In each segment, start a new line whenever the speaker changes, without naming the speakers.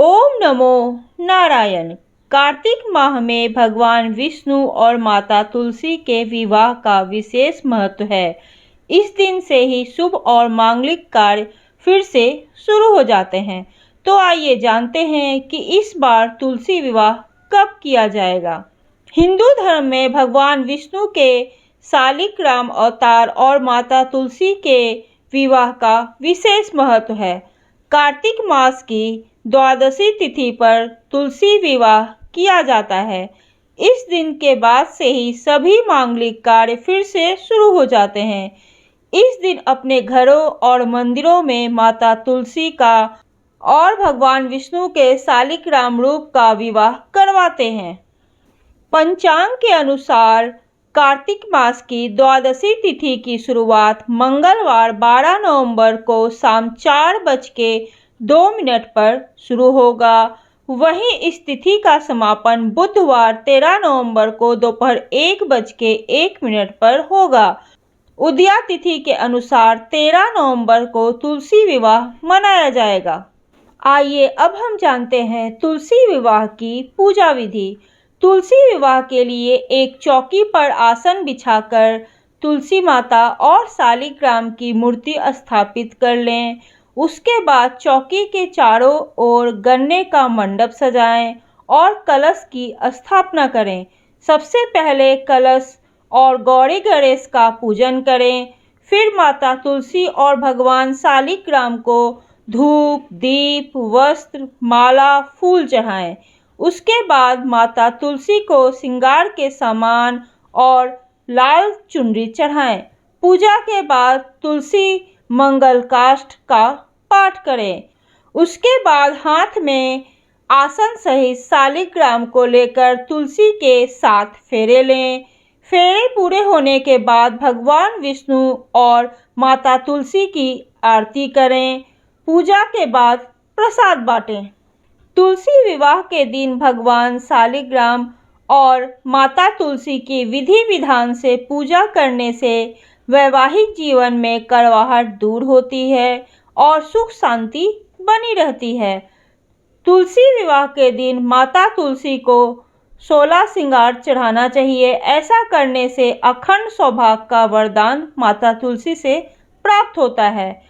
ओम नमो नारायण। कार्तिक माह में भगवान विष्णु और माता तुलसी के विवाह का विशेष महत्व है। इस दिन से ही शुभ और मांगलिक कार्य फिर से शुरू हो जाते हैं। तो आइए जानते हैं कि इस बार तुलसी विवाह कब किया जाएगा। हिंदू धर्म में भगवान विष्णु के शालिग्राम अवतार और माता तुलसी के विवाह का विशेष महत्व है। कार्तिक मास की द्वादशी तिथि पर तुलसी विवाह किया जाता है। इस दिन के बाद से ही सभी मांगलिक कार्य फिर से शुरू हो जाते हैं। इस दिन अपने घरों और मंदिरों में माता तुलसी का और भगवान विष्णु के शालिग्राम रूप का विवाह करवाते हैं। पंचांग के अनुसार कार्तिक मास की द्वादशी तिथि की शुरुआत मंगलवार 12 नवंबर को शाम 4:02 पर शुरू होगा। वहीं इस तिथि का समापन बुधवार 13 नवंबर को दोपहर 1:01 पर होगा। उदया तिथि के अनुसार 13 नवंबर को तुलसी विवाह मनाया जाएगा। आइए अब हम जानते हैं तुलसी विवाह की पूजा विधि। तुलसी विवाह के लिए एक चौकी पर आसन बिछाकर तुलसी माता और शालिग्राम की मूर्ति स्थापित कर लें। उसके बाद चौकी के चारों ओर गन्ने का मंडप सजाएं और कलश की स्थापना करें। सबसे पहले कलश और गौरी गणेश का पूजन करें। फिर माता तुलसी और भगवान शालिग्राम को धूप, दीप, वस्त्र, माला, फूल चढ़ाएं। उसके बाद माता तुलसी को श्रृंगार के सामान और लाल चुनरी चढ़ाएं। पूजा के बाद तुलसी मंगल काष्ठ का पाठ करें। उसके बाद हाथ में आसन सहित शालिग्राम को लेकर तुलसी के 7 फेरे लें। फेरे पूरे होने के बाद भगवान विष्णु और माता तुलसी की आरती करें। पूजा के बाद प्रसाद बांटें। तुलसी विवाह के दिन भगवान शालिग्राम और माता तुलसी की विधि विधान से पूजा करने से वैवाहिक जीवन में कड़वाहट दूर होती है और सुख शांति बनी रहती है। तुलसी विवाह के दिन माता तुलसी को 16 श्रृंगार चढ़ाना चाहिए। ऐसा करने से अखंड सौभाग्य का वरदान माता तुलसी से प्राप्त होता है।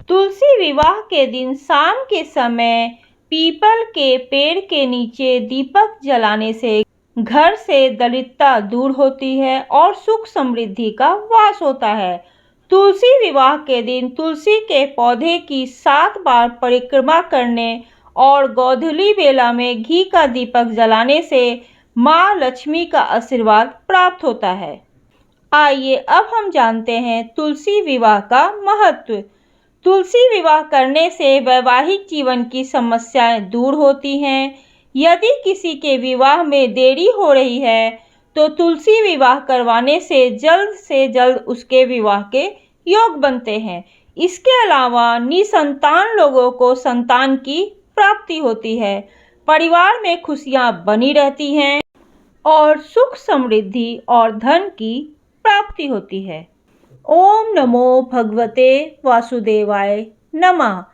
तुलसी विवाह के दिन शाम के समय पीपल के पेड़ के नीचे दीपक जलाने से घर से दरिद्रता दूर होती है और सुख समृद्धि का वास होता है। तुलसी विवाह के दिन तुलसी के पौधे की 7 बार परिक्रमा करने और गोधूली बेला में घी का दीपक जलाने से माँ लक्ष्मी का आशीर्वाद प्राप्त होता है। आइए अब हम जानते हैं तुलसी विवाह का महत्व। तुलसी विवाह करने से वैवाहिक जीवन की समस्याएं दूर होती हैं। यदि किसी के विवाह में देरी हो रही है तो तुलसी विवाह करवाने से जल्द उसके विवाह के योग बनते हैं। इसके अलावा निसंतान लोगों को संतान की प्राप्ति होती है। परिवार में खुशियां बनी रहती हैं और सुख समृद्धि और धन की प्राप्ति होती है। ओम नमो भगवते वासुदेवाय नमः।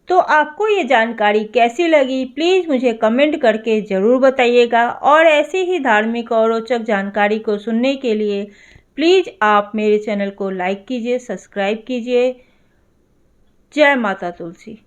तो आपको ये जानकारी कैसी लगी प्लीज़ मुझे कमेंट करके ज़रूर बताइएगा और ऐसे ही धार्मिक और रोचक जानकारी को सुनने के लिए प्लीज़ आप मेरे चैनल को लाइक कीजिए, सब्सक्राइब कीजिए। जय माता तुलसी।